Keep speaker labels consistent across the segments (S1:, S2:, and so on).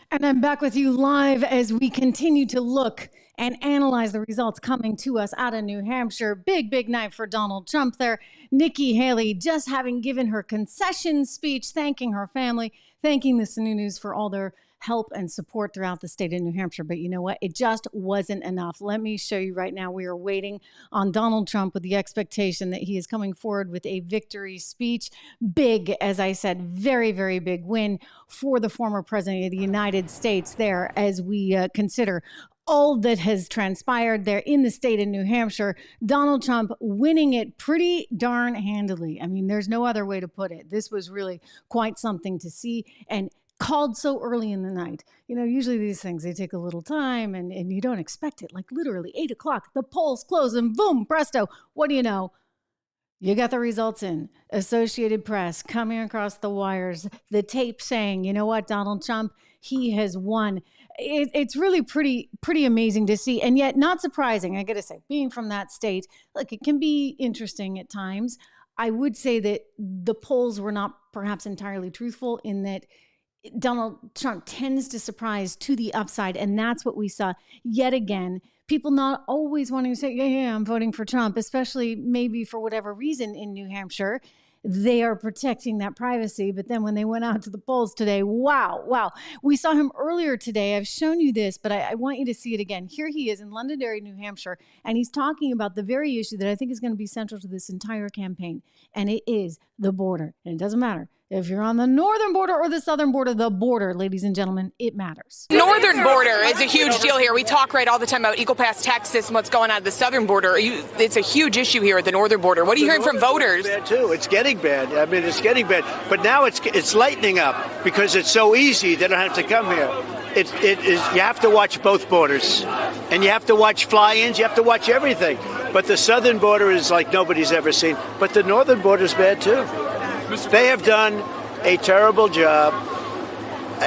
S1: And I'm back with you live as we continue to look and analyze the results coming to us out of New Hampshire. Big night for Donald Trump there. Nikki Haley just having given her concession speech, thanking her family, thanking the Sununu's for all their help and support throughout the state of New Hampshire. But you know what? It just wasn't enough. Let me show you right now. We are waiting on Donald Trump with the expectation that he is coming forward with a victory speech. Big, as I said, very big win for the former president of the United States there as we consider all that has transpired there in the state of New Hampshire. Donald Trump winning it pretty darn handily. I mean, there's no other way to put it. This was really quite something to see, and called so early in the night. You know, usually these things, they take a little time and you don't expect it. Like literally 8 o'clock, the polls close and boom, presto. What do you know? You got the results in. Associated Press coming across the wires, the tape saying, you know what, Donald Trump, he has won. It's really pretty amazing to see, and yet not surprising. I got to say, being from that state, like, it can be interesting at times. I would say that the polls were not perhaps entirely truthful in that Donald Trump tends to surprise to the upside, and that's what we saw yet again. People not always wanting to say, yeah, I'm voting for Trump, especially maybe for whatever reason in New Hampshire. They are protecting that privacy. But then when they went out to the polls today, wow. We saw him earlier today. I've shown you this, but I want you to see it again. Here he is in Londonderry, New Hampshire, and he's talking about the very issue that I think is going to be central to this entire campaign, and it is the border. And it doesn't matter if you're on the northern border or the southern border, the border, ladies and gentlemen, it matters.
S2: Northern border is a huge deal here. We talk all the time about Equal Pass Texas and what's going on at the southern border. It's a huge issue here at the northern border. What are you hearing from voters?
S3: Bad too. It's getting bad. I mean, it's getting bad. But now it's lightening up because it's so easy. They don't have to come here. It is. You have to watch both borders, and you have to watch fly-ins. You have to watch everything. But the southern border is like nobody's ever seen. But the northern border is bad too. They have done a terrible job.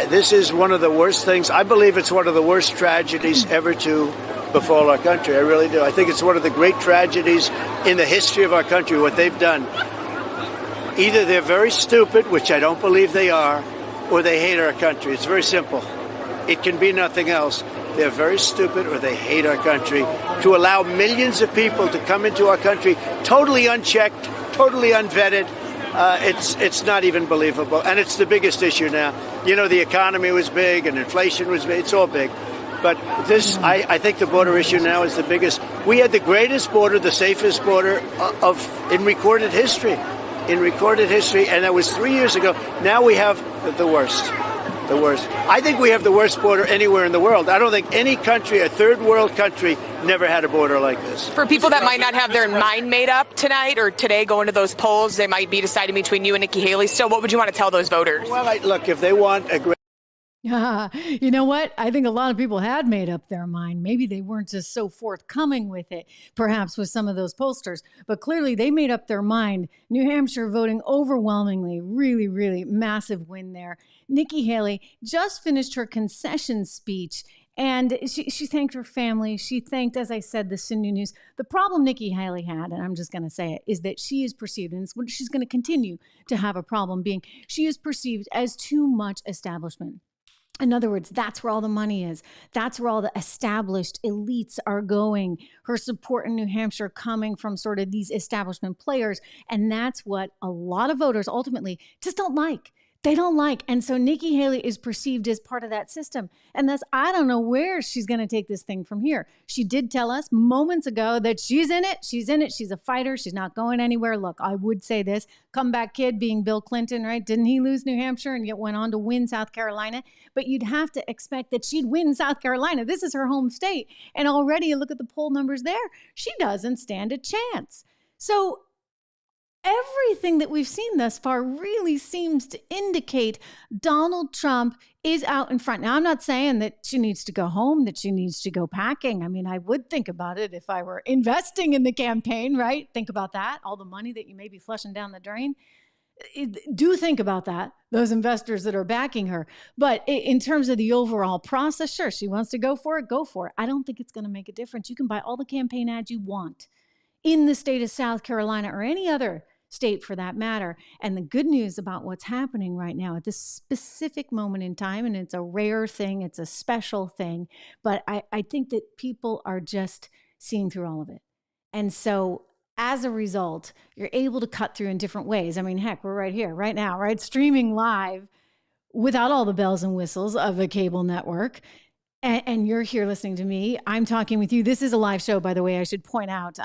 S3: This is one of the worst things. I believe it's one of the worst tragedies ever to befall our country. I really do. I think it's one of the great tragedies in the history of our country, what they've done. Either they're very stupid, which I don't believe they are, or they hate our country. It's very simple. It can be nothing else. They're very stupid or they hate our country. To allow millions of people to come into our country totally unchecked, totally unvetted, it's not even believable. And it's the biggest issue now. You know, the economy was big and inflation was big. It's all big. But this, I think the border issue now is the biggest. We had the greatest border, the safest border in recorded history. And that was 3 years ago. Now we have the worst. I think we have the worst border anywhere in the world. I don't think any country, a third world country, never had a border like this.
S2: For people that might not have their mind made up tonight or today going to those polls, they might be deciding between you and Nikki Haley still. What would you want to tell those voters?
S3: Well, look, if they want a great...
S1: You know what? I think a lot of people had made up their mind. Maybe they weren't just so forthcoming with it, perhaps with some of those pollsters, but clearly they made up their mind. New Hampshire voting overwhelmingly, really massive win there. Nikki Haley just finished her concession speech, and she thanked her family. She thanked, as I said, the Sununu's. The problem Nikki Haley had, and I'm just going to say it, is that she is perceived, and it's what she's going to continue to have a problem being, she is perceived as too much establishment. In other words, that's where all the money is. That's where all the established elites are going. Her support in New Hampshire coming from sort of these establishment players. And that's what a lot of voters ultimately just don't like. They don't like. And so Nikki Haley is perceived as part of that system. And thus, I don't know where she's going to take this thing from here. She did tell us moments ago that she's in it. She's in it. She's a fighter. She's not going anywhere. Look, I would say this. Comeback kid being Bill Clinton, right? Didn't he lose New Hampshire and yet went on to win South Carolina? But you'd have to expect that she'd win South Carolina. This is her home state. And already you look at the poll numbers there. She doesn't stand a chance. So everything that we've seen thus far really seems to indicate Donald Trump is out in front. Now, I'm not saying that she needs to go home, that she needs to go packing. I mean, I would think about it if I were investing in the campaign, right? Think about that. All the money that you may be flushing down the drain. Do think about that, those investors that are backing her. But in terms of the overall process, sure, she wants to go for it, go for it. I don't think it's going to make a difference. You can buy all the campaign ads you want in the state of South Carolina or any other state for that matter. And the good news about what's happening right now at this specific moment in time, and it's a rare thing, it's a special thing, but I think that people are just seeing through all of it. And so as a result, you're able to cut through in different ways. I mean, heck, we're right here, right now, right? Streaming live without all the bells and whistles of a cable network. And you're here listening to me. I'm talking with you. This is a live show, by the way, I should point out.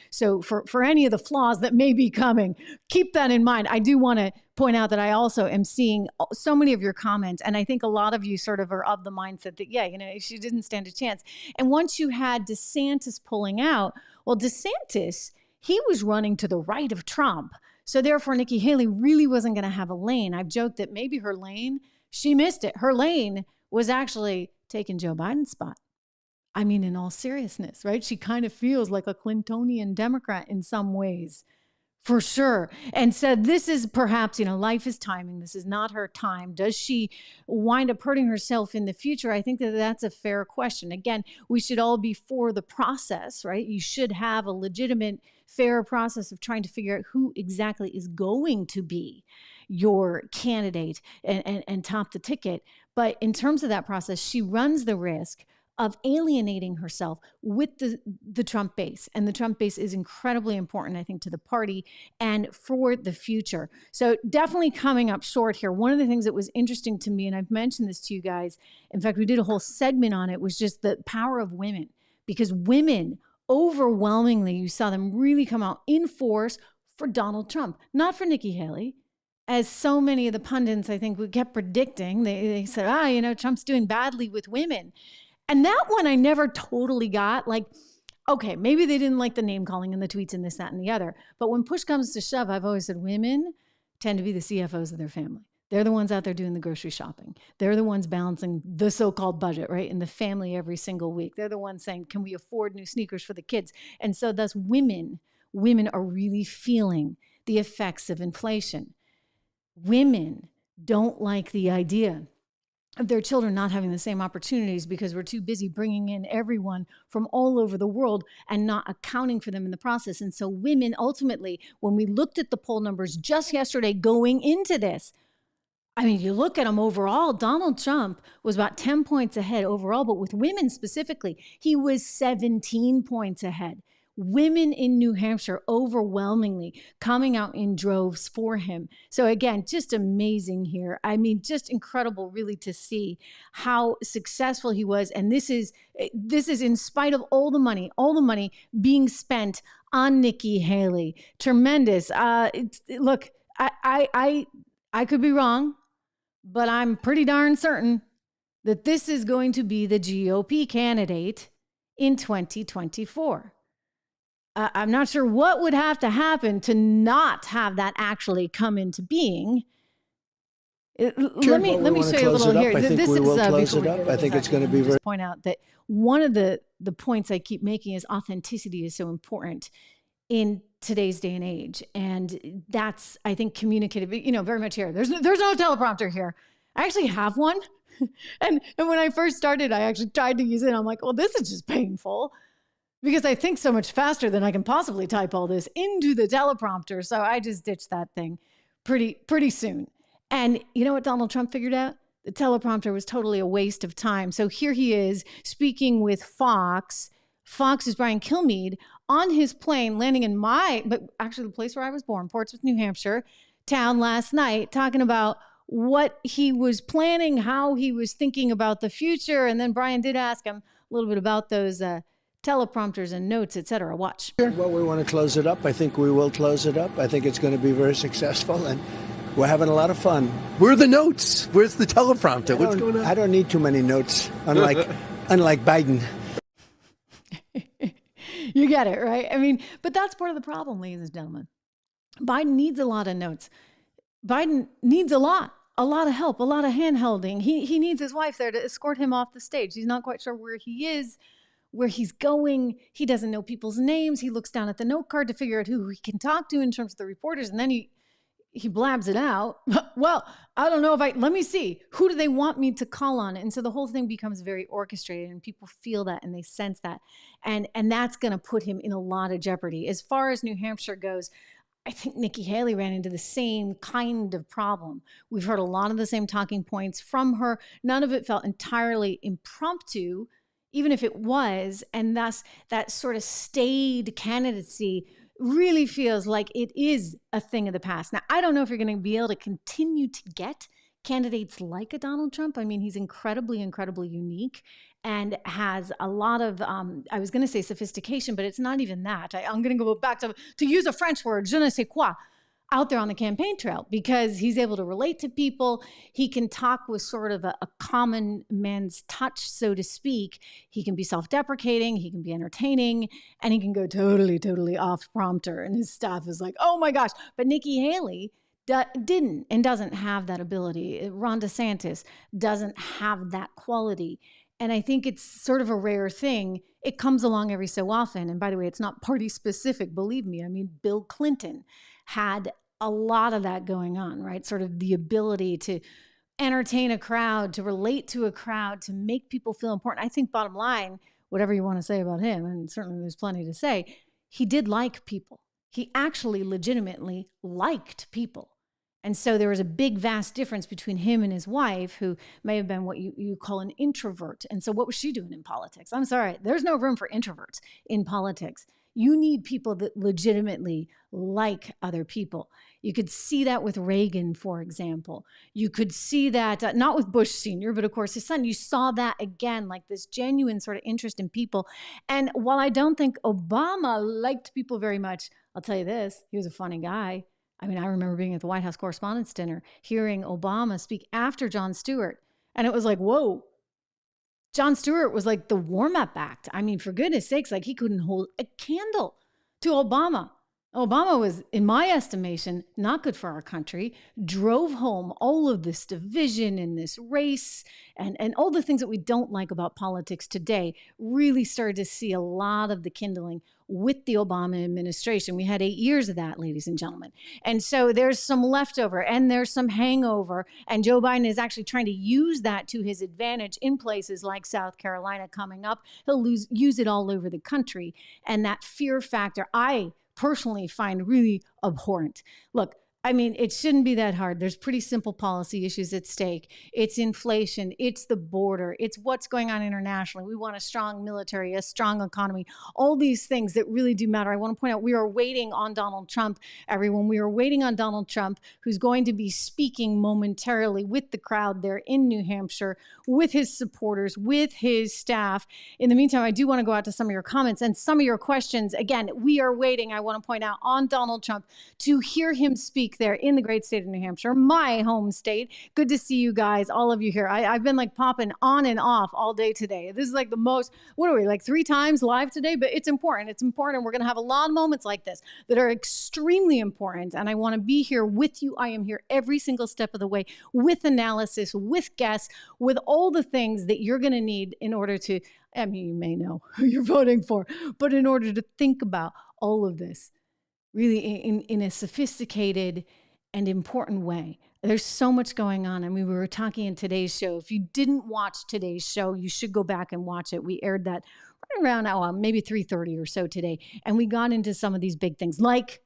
S1: So for any of the flaws that may be coming, keep that in mind. I do want to point out that I also am seeing so many of your comments. And I think a lot of you sort of are of the mindset that, yeah, she didn't stand a chance. And once you had DeSantis pulling out, well, DeSantis, he was running to the right of Trump. So therefore, Nikki Haley really wasn't going to have a lane. I've joked that maybe her lane, she missed it. Her lane was actually taking Joe Biden's spot. I mean, in all seriousness, right? She kind of feels like a Clintonian Democrat in some ways, for sure. And said, this is perhaps, life is timing. This is not her time. Does she wind up hurting herself in the future? I think that that's a fair question. Again, we should all be for the process, right? You should have a legitimate, fair process of trying to figure out who exactly is going to be your candidate and top the ticket. But in terms of that process, she runs the risk of alienating herself with the Trump base. And the Trump base is incredibly important, I think, to the party and for the future. So definitely coming up short here. One of the things that was interesting to me, and I've mentioned this to you guys, in fact, we did a whole segment on it, was just the power of women. Because women, overwhelmingly, you saw them really come out in force for Donald Trump, not for Nikki Haley. As so many of the pundits, I think, we kept predicting, they said, Trump's doing badly with women. And that one I never totally got. Like, okay, maybe they didn't like the name calling and the tweets and this, that, and the other. But when push comes to shove, I've always said women tend to be the CFOs of their family. They're the ones out there doing the grocery shopping. They're the ones balancing the so-called budget, right? In the family every single week. They're the ones saying, can we afford new sneakers for the kids? And so thus women are really feeling the effects of inflation. Women don't like the idea of their children not having the same opportunities because we're too busy bringing in everyone from all over the world and not accounting for them in the process. And so women, ultimately, when we looked at the poll numbers just yesterday going into this, I mean, you look at them overall, Donald Trump was about 10 points ahead overall, but with women specifically, he was 17 points ahead. Women in New Hampshire overwhelmingly coming out in droves for him. So again, just amazing here. I mean, just incredible really to see how successful he was. And this is in spite of all the money being spent on Nikki Haley. Tremendous. Look, I could be wrong, but I'm pretty darn certain that this is going to be the GOP candidate in 2024. I'm not sure what would have to happen to not have that actually come into being.
S3: Sure.
S1: Let me show you a little here.
S3: I think
S1: this
S3: we will
S1: is
S3: close it up. I think it's going to be very.
S1: Just point out that one of the points I keep making is authenticity is so important in today's day and age, and that's, I think, communicated. Very much here. There's no teleprompter here. I actually have one, and when I first started, I actually tried to use it. I'm like, well, this is just painful, because I think so much faster than I can possibly type all this into the teleprompter. So I just ditched that thing pretty soon. And you know what Donald Trump figured out? The teleprompter was totally a waste of time. So here he is speaking with Fox. Fox's Brian Kilmeade on his plane, landing in but actually the place where I was born, Portsmouth, New Hampshire, town last night, talking about what he was planning, how he was thinking about the future. And then Brian did ask him a little bit about those teleprompters and notes, etc. Watch.
S3: Well, we want to close it up. I think we will close it up. I think it's going to be very successful, and we're having a lot of fun.
S4: Where are the notes? Where's the teleprompter? What's going on?
S3: I don't need too many notes, unlike Biden.
S1: You get it, right? I mean, but that's part of the problem, ladies and gentlemen. Biden needs a lot of notes. Biden needs a lot of help, a lot of hand-holding. He needs his wife there to escort him off the stage. He's not quite sure where he is, where he's going. He doesn't know people's names. He looks down at the note card to figure out who he can talk to in terms of the reporters. And then he blabs it out. Well, I don't know let me see. Who do they want me to call on? And so the whole thing becomes very orchestrated, and people feel that and they sense that. And that's going to put him in a lot of jeopardy. As far as New Hampshire goes, I think Nikki Haley ran into the same kind of problem. We've heard a lot of the same talking points from her. None of it felt entirely impromptu, even if it was. And thus, that sort of staid candidacy really feels like it is a thing of the past. Now, I don't know if you're going to be able to continue to get candidates like a Donald Trump. I mean, he's incredibly, incredibly unique and has a lot of, I was going to say sophistication, but it's not even that. I'm going to go back to use a French word, je ne sais quoi, out there on the campaign trail, because he's able to relate to people. He can talk with sort of a common man's touch, so to speak. He can be self-deprecating, he can be entertaining, and he can go totally, totally off prompter. And his staff is like, oh my gosh. But Nikki Haley didn't and doesn't have that ability. Ron DeSantis doesn't have that quality. And I think it's sort of a rare thing. It comes along every so often. And by the way, it's not party specific, believe me. I mean, Bill Clinton had a lot of that going on, right? Sort of the ability to entertain a crowd, to relate to a crowd, to make people feel important. I think bottom line, whatever you want to say about him, and certainly there's plenty to say, he did like people. He actually legitimately liked people. And so there was a big, vast difference between him and his wife, who may have been what you call an introvert. And so what was she doing in politics? I'm sorry, there's no room for introverts in politics. You need people that legitimately like other people. You could see that with Reagan, for example. You could see that, not with Bush Sr., but of course his son. You saw that again, like this genuine sort of interest in people. And while I don't think Obama liked people very much, I'll tell you this, he was a funny guy. I mean, I remember being at the White House Correspondents' Dinner, hearing Obama speak after Jon Stewart. And it was like, whoa. Jon Stewart was like the warm-up act. I mean, for goodness sakes, like he couldn't hold a candle to Obama. Obama was, in my estimation, not good for our country, drove home all of this division and this race and all the things that we don't like about politics today. Really started to see a lot of the kindling with the Obama administration. We had 8 years of that, ladies and gentlemen. And so there's some leftover and there's some hangover. And Joe Biden is actually trying to use that to his advantage in places like South Carolina coming up. He'll use it all over the country. And that fear factor, I personally find really abhorrent. Look, I mean, it shouldn't be that hard. There's pretty simple policy issues at stake. It's inflation. It's the border. It's what's going on internationally. We want a strong military, a strong economy, all these things that really do matter. I want to point out, we are waiting on Donald Trump, everyone. We are waiting on Donald Trump, who's going to be speaking momentarily with the crowd there in New Hampshire, with his supporters, with his staff. In the meantime, I do want to go out to some of your comments and some of your questions. Again, we are waiting, I want to point out, on Donald Trump to hear him speak there in the great state of New Hampshire, my home state. Good to see you guys, all of you here. I've been like popping on and off all day today. This is like the most, what are we, like 3 times live today? But it's important. It's important. We're going to have a lot of moments like this that are extremely important. And I want to be here with you. I am here every single step of the way with analysis, with guests, with all the things that you're going to need in order to, I mean, you may know who you're voting for, but in order to think about all of this really in a sophisticated and important way. There's so much going on. I mean, we were talking in today's show. If you didn't watch today's show, you should go back and watch it. We aired that right around maybe 3:30 or so today. And we got into some of these big things, like,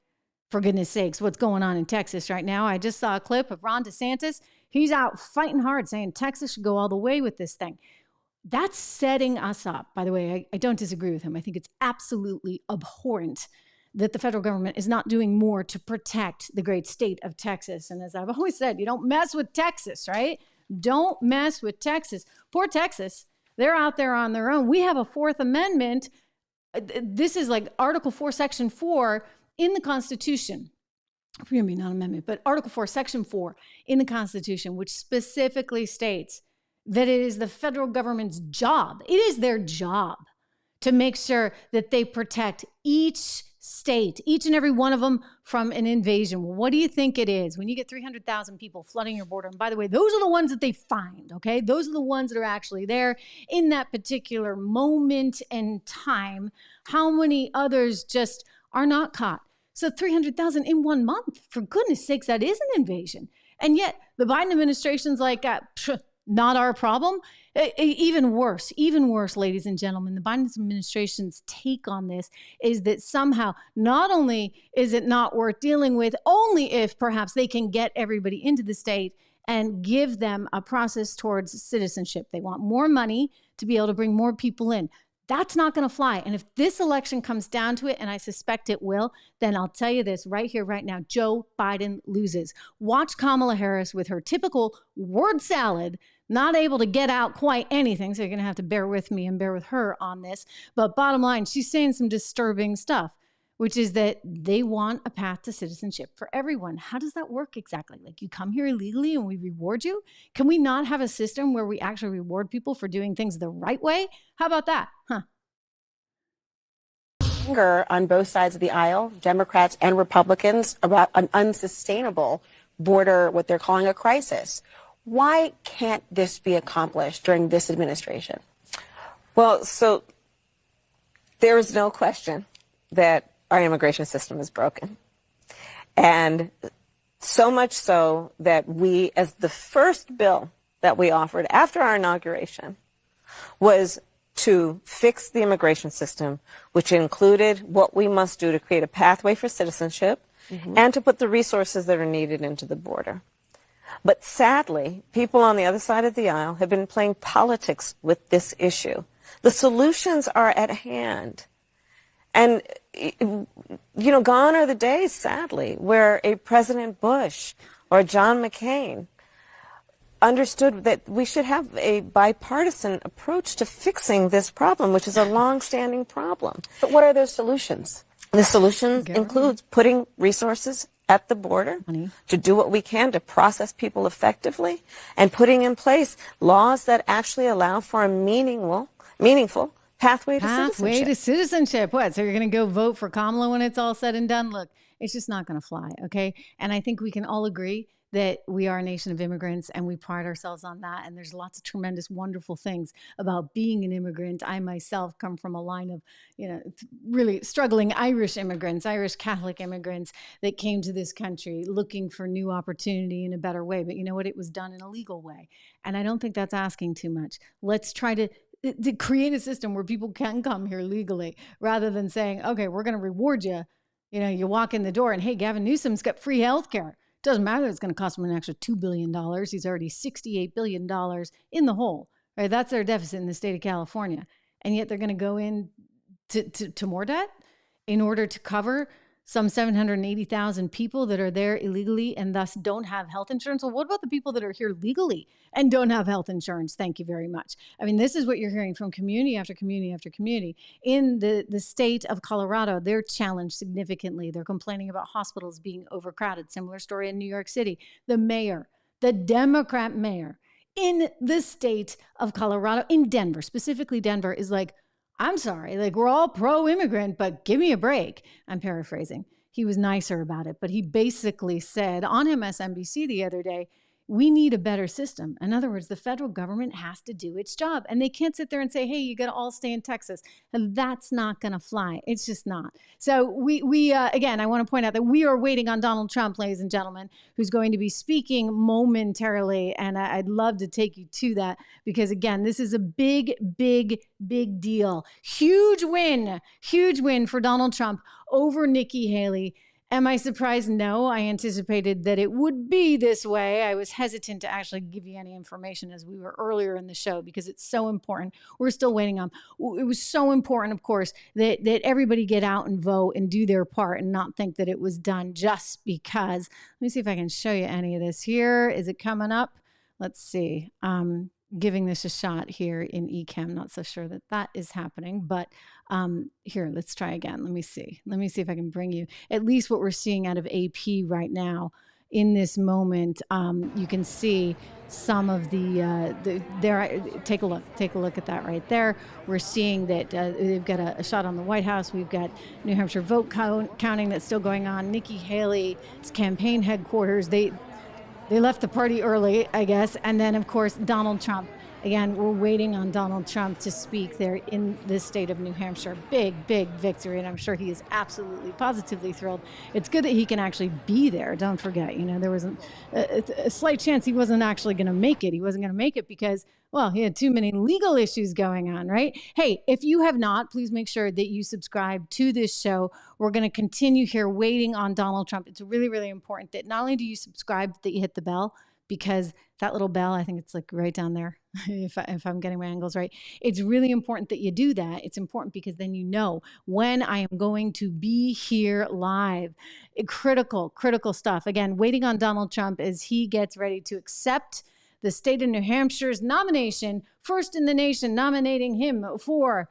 S1: for goodness sakes, what's going on in Texas right now. I just saw a clip of Ron DeSantis. He's out fighting hard, saying Texas should go all the way with this thing. That's setting us up. By the way, I don't disagree with him. I think it's absolutely abhorrent that the federal government is not doing more to protect the great state of Texas. And as I've always said, you don't mess with Texas, right? Don't mess with Texas. Poor Texas. They're out there on their own. We have a 4th Amendment. This is like Article 4, Section 4 in the Constitution. Forgive me, not amendment, but Article 4, Section 4 in the Constitution, which specifically states that it is the federal government's job. It is their job to make sure that they protect each state, each and every one of them, from an invasion. Well, what do you think it is when you get 300,000 people flooding your border? And by the way, those are the ones that they find, okay? Those are the ones that are actually there in that particular moment and time. How many others just are not caught? So 300,000 in 1 month, for goodness sakes, that is an invasion. And yet the Biden administration's like, not our problem. Even worse, ladies and gentlemen, the Biden administration's take on this is that somehow not only is it not worth dealing with, only if perhaps they can get everybody into the state and give them a process towards citizenship. They want more money to be able to bring more people in. That's not going to fly. And if this election comes down to it, and I suspect it will, then I'll tell you this right here, right now, Joe Biden loses. Watch Kamala Harris with her typical word salad, not able to get out quite anything. So you're going to have to bear with me and bear with her on this. But bottom line, she's saying some disturbing stuff, which is that they want a path to citizenship for everyone. How does that work exactly? Like, you come here illegally and we reward you? Can we not have a system where we actually reward people for doing things the right way? How about that?
S5: Anger on both sides of the aisle, Democrats and Republicans, about an unsustainable border, what they're calling a crisis. Why can't this be accomplished during this administration?
S6: Well, so there is no question that our immigration system is broken. And so much so that we, as the first bill that we offered after our inauguration, was to fix the immigration system, which included what we must do to create a pathway for citizenship and to put the resources that are needed into the border. But sadly, people on the other side of the aisle have been playing politics with this issue. The solutions are at hand. And, gone are the days, sadly, where a President Bush or John McCain understood that we should have a bipartisan approach to fixing this problem, which is a long-standing problem.
S5: But what are those solutions?
S6: The solution includes putting resources at the border to do what we can to process people effectively, and putting in place laws that actually allow for a meaningful pathway to citizenship.
S1: What? So you're going to go vote for Kamala when it's all said and done? Look, it's just not going to fly, okay? And I think we can all agree that we are a nation of immigrants and we pride ourselves on that. And there's lots of tremendous, wonderful things about being an immigrant. I myself come from a line of, really struggling Irish immigrants, Irish Catholic immigrants that came to this country looking for new opportunity in a better way. But you know what? It was done in a legal way. And I don't think that's asking too much. Let's try to create a system where people can come here legally rather than saying, okay, we're going to reward you. You walk in the door and, hey, Gavin Newsom's got free health care. Doesn't matter. It's going to cost him an extra $2 billion. He's already $68 billion in the hole. Right? That's their deficit in the state of California. And yet they're going to go in to more debt in order to cover some 780,000 people that are there illegally and thus don't have health insurance. Well, what about the people that are here legally and don't have health insurance? Thank you very much. I mean, this is what you're hearing from community after community after community. In the state of Colorado, they're challenged significantly. They're complaining about hospitals being overcrowded. Similar story in New York City. The mayor, the Democrat mayor in the state of Colorado, in Denver, specifically Denver, is like, I'm sorry, like, we're all pro-immigrant, but give me a break. I'm paraphrasing. He was nicer about it, but he basically said on MSNBC the other day, we need a better system. In other words, the federal government has to do its job, and they can't sit there and say, hey, you got to all stay in Texas. And that's not going to fly. It's just not. So we again, I want to point out that we are waiting on Donald Trump, ladies and gentlemen, who's going to be speaking momentarily. And I'd love to take you to that because, again, this is a big, big, big deal. Huge win for Donald Trump over Nikki Haley. Am I surprised? No, I anticipated that it would be this way. I was hesitant to actually give you any information as we were earlier in the show because it's so important. We're still waiting on. It was so important, of course, that everybody get out and vote and do their part and not think that it was done just because. Let me see if I can show you any of this here. Is it coming up? Let's see. Giving this a shot here in eChem. Not so sure that is happening, but here, let's try again. Let me see if I can bring you at least what we're seeing out of AP right now in this moment. You can see some of there. Take a look at that right there. We're seeing that they've got a shot on the White House. We've got New Hampshire vote counting that's still going on. Nikki Haley's campaign headquarters. They left the party early, I guess. And then, of course, Donald Trump Again, we're waiting on Donald Trump to speak there in the state of New Hampshire. Big, big victory, and I'm sure he is absolutely, positively thrilled. It's good that he can actually be there. Don't forget, there was a slight chance he wasn't actually going to make it. He wasn't going to make it because, well, he had too many legal issues going on, right? Hey, if you have not, please make sure that you subscribe to this show. We're going to continue here waiting on Donald Trump. It's really, really important that not only do you subscribe, that you hit the bell, because that little bell, I think it's like right down there, if I'm getting my angles right. It's really important that you do that. It's important because then you know when I am going to be here live. Critical stuff. Again, waiting on Donald Trump as he gets ready to accept the state of New Hampshire's nomination, first in the nation, nominating him for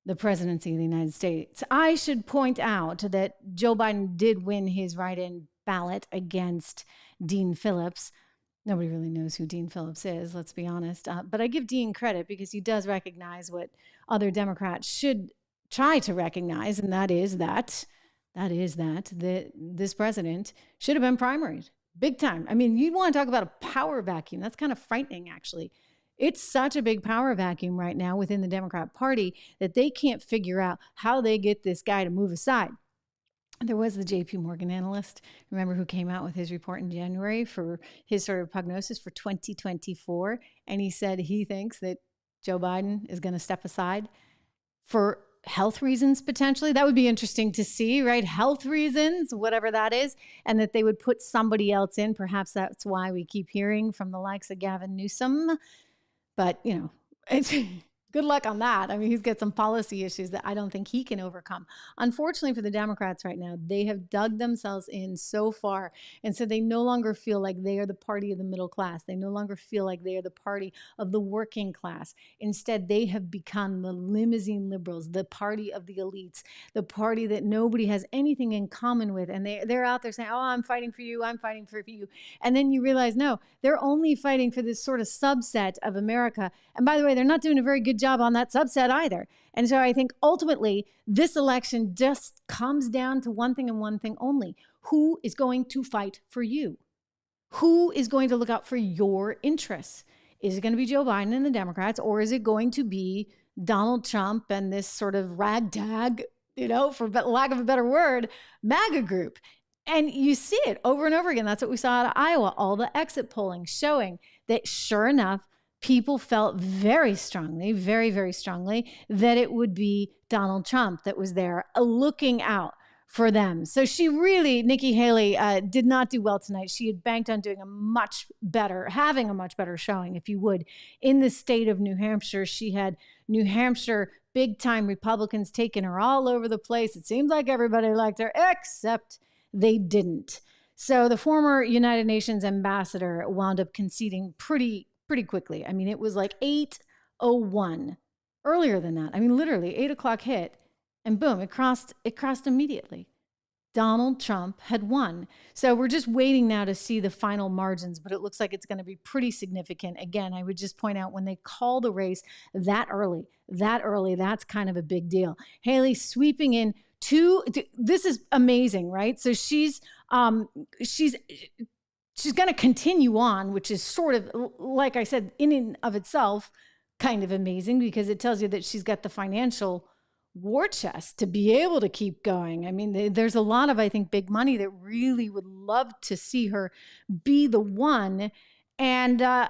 S1: the presidency of the United States. I should point out that Joe Biden did win his write-in ballot against Dean Phillips. Nobody really knows who Dean Phillips is, let's be honest. But I give Dean credit because he does recognize what other Democrats should try to recognize, and that is that this president should have been primaried. Big time. I mean, you want to talk about a power vacuum. That's kind of frightening, actually. It's such a big power vacuum right now within the Democrat Party that they can't figure out how they get this guy to move aside. There was the JP Morgan analyst, remember, who came out with his report in January for his sort of prognosis for 2024. And he said he thinks that Joe Biden is going to step aside for health reasons, potentially. That would be interesting to see, right? Health reasons, whatever that is, and that they would put somebody else in. Perhaps that's why we keep hearing from the likes of Gavin Newsom. But, it's good luck on that. I mean, he's got some policy issues that I don't think he can overcome. Unfortunately for the Democrats right now, they have dug themselves in so far. And so they no longer feel like they are the party of the middle class. They no longer feel like they are the party of the working class. Instead, they have become the limousine liberals, the party of the elites, the party that nobody has anything in common with. And they're out there saying, oh, I'm fighting for you. I'm fighting for you. And then you realize, no, they're only fighting for this sort of subset of America. And by the way, they're not doing a very good job on that subset either. And so I think ultimately this election just comes down to one thing and one thing only. Who is going to fight for you? Who is going to look out for your interests? Is it going to be Joe Biden and the Democrats, or is it going to be Donald Trump and this sort of ragtag, for lack of a better word, MAGA group? And you see it over and over again. That's what we saw out of Iowa, all the exit polling showing that sure enough, people felt very strongly, very, very strongly that it would be Donald Trump that was there looking out for them. So Nikki Haley did not do well tonight. She had banked on doing having a much better showing, if you would, in the state of New Hampshire. She had New Hampshire big time Republicans taking her all over the place. It seemed like everybody liked her, except they didn't. So the former United Nations ambassador wound up conceding pretty quickly. I mean, it was like 8:01. Earlier than that, I mean, literally 8 o'clock hit, and boom, it crossed immediately. Donald Trump had won. So we're just waiting now to see the final margins, but it looks like it's going to be pretty significant. Again, I would just point out, when they call the race that early, that's kind of a big deal. Haley sweeping in this is amazing, right? So she's going to continue on, which is sort of, like I said, in and of itself, kind of amazing, because it tells you that she's got the financial war chest to be able to keep going. I mean, there's a lot of, I think, big money that really would love to see her be the one. And,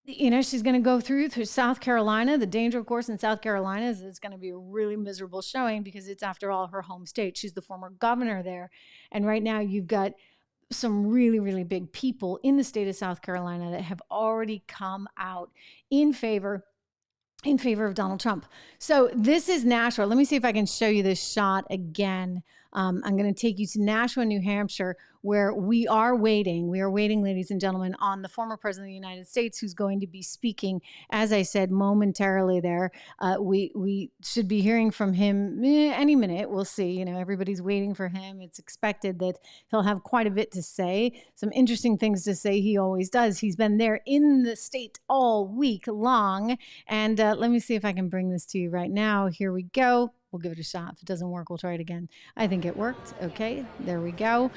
S1: she's going to go through South Carolina. The danger, of course, in South Carolina is it's going to be a really miserable showing because it's, after all, her home state. She's the former governor there. And right now you've got some really, really big people in the state of South Carolina that have already come out in favor of Donald Trump. So this is Nashua. Let me see if I can show you this shot again. I'm going to take you to Nashua, New Hampshire, where we are waiting, ladies and gentlemen, on the former president of the United States, who's going to be speaking, as I said, momentarily there. We should be hearing from him any minute. We'll see. Everybody's waiting for him. It's expected that he'll have quite a bit to say, some interesting things to say. He always does. He's been there in the state all week long. And let me see if I can bring this to you right now. Here we go. We'll give it a shot. If it doesn't work, we'll try it again. I think it worked. Okay, there we go.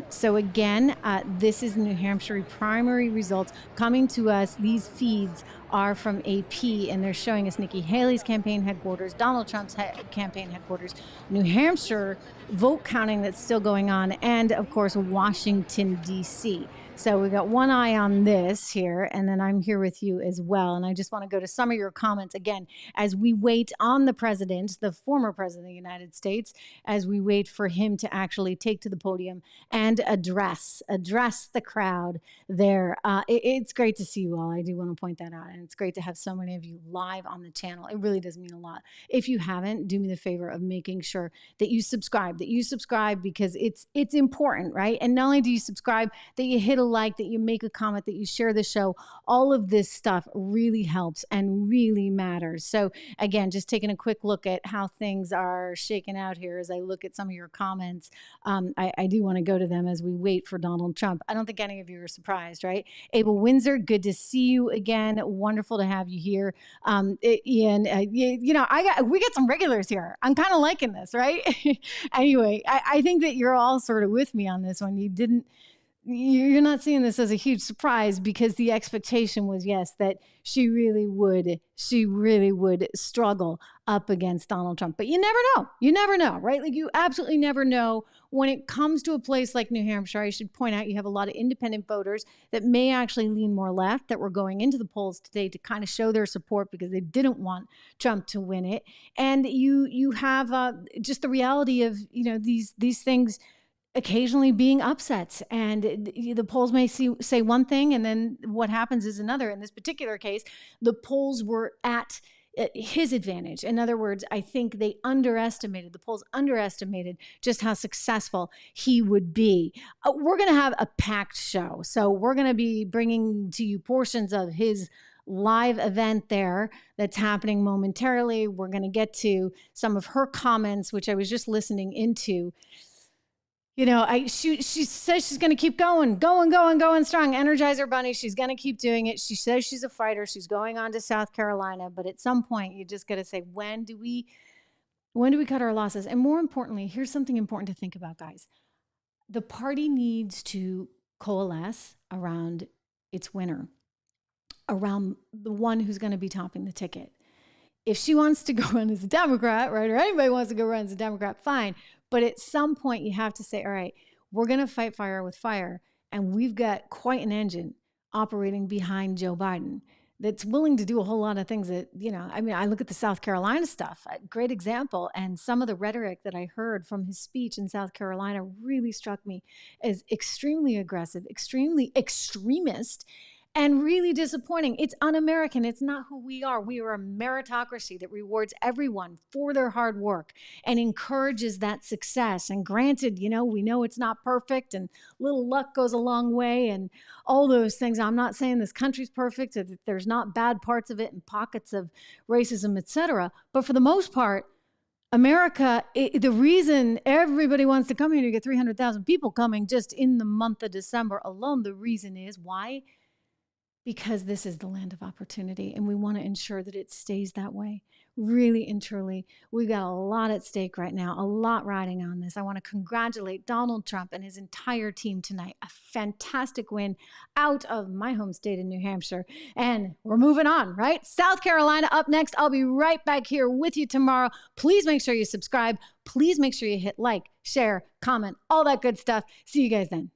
S1: So again, this is New Hampshire primary results coming to us. These feeds are from AP, and they're showing us Nikki Haley's campaign headquarters, Donald Trump's campaign headquarters, New Hampshire vote counting that's still going on, and of course, Washington, D.C. So we got one eye on this here, and then I'm here with you as well. And I just want to go to some of your comments again as we wait on the president, the former president of the United States, as we wait for him to actually take to the podium and address the crowd there. It's great to see you all. I do want to point that out. And it's great to have so many of you live on the channel. It really does mean a lot. If you haven't, do me the favor of making sure that you subscribe because it's important, right? And not only do you subscribe, that you hit a like, that you make a comment, that you share the show. All of this stuff really helps and really matters. So again, just taking a quick look at how things are shaking out here as I look at some of your comments. I do want to go to them as we wait for Donald Trump. I don't think any of you are surprised, right? Abel Windsor, good to see you again. Wonderful to have you here. Ian, we got some regulars here. I'm kind of liking this, right? Anyway, I think that you're all sort of with me on this one. You're not seeing this as a huge surprise because the expectation was, yes, that she really would struggle up against Donald Trump. But you never know, right? Like you absolutely never know when it comes to a place like New Hampshire. I should point out you have a lot of independent voters that may actually lean more left, that were going into the polls today to kind of show their support because they didn't want Trump to win it. And you have just the reality of, these things occasionally being upsets, and the polls may say one thing and then what happens is another. In this particular case, the polls were at his advantage. In other words, I think the polls underestimated just how successful he would be. We're going to have a packed show. So we're going to be bringing to you portions of his live event there that's happening momentarily. We're going to get to some of her comments, which I was just listening into. She says she's going to keep going strong. Energizer Bunny. She's going to keep doing it. She says she's a fighter. She's going on to South Carolina. But at some point, you just got to say, when do we cut our losses? And more importantly, here's something important to think about, guys. The party needs to coalesce around its winner, around the one who's going to be topping the ticket. If she wants to go run as a Democrat, right, or anybody wants to go run as a Democrat, fine. But at some point, you have to say, all right, we're going to fight fire with fire. And we've got quite an engine operating behind Joe Biden that's willing to do a whole lot of things that, I look at the South Carolina stuff, a great example. And some of the rhetoric that I heard from his speech in South Carolina really struck me as extremely aggressive, extremely extremist, and really disappointing. It's un-American. It's not who we are. We are a meritocracy that rewards everyone for their hard work and encourages that success. And granted, we know it's not perfect and little luck goes a long way and all those things. I'm not saying this country's perfect, that there's not bad parts of it and pockets of racism, etc. But for the most part, America, the reason everybody wants to come here to get 300,000 people coming just in the month of December alone, the reason is why? Because this is the land of opportunity, and we want to ensure that it stays that way. Really and truly, we've got a lot at stake right now, a lot riding on this. I want to congratulate Donald Trump and his entire team tonight. A fantastic win out of my home state in New Hampshire. And we're moving on, right? South Carolina up next. I'll be right back here with you tomorrow. Please make sure you subscribe. Please make sure you hit like, share, comment, all that good stuff. See you guys then.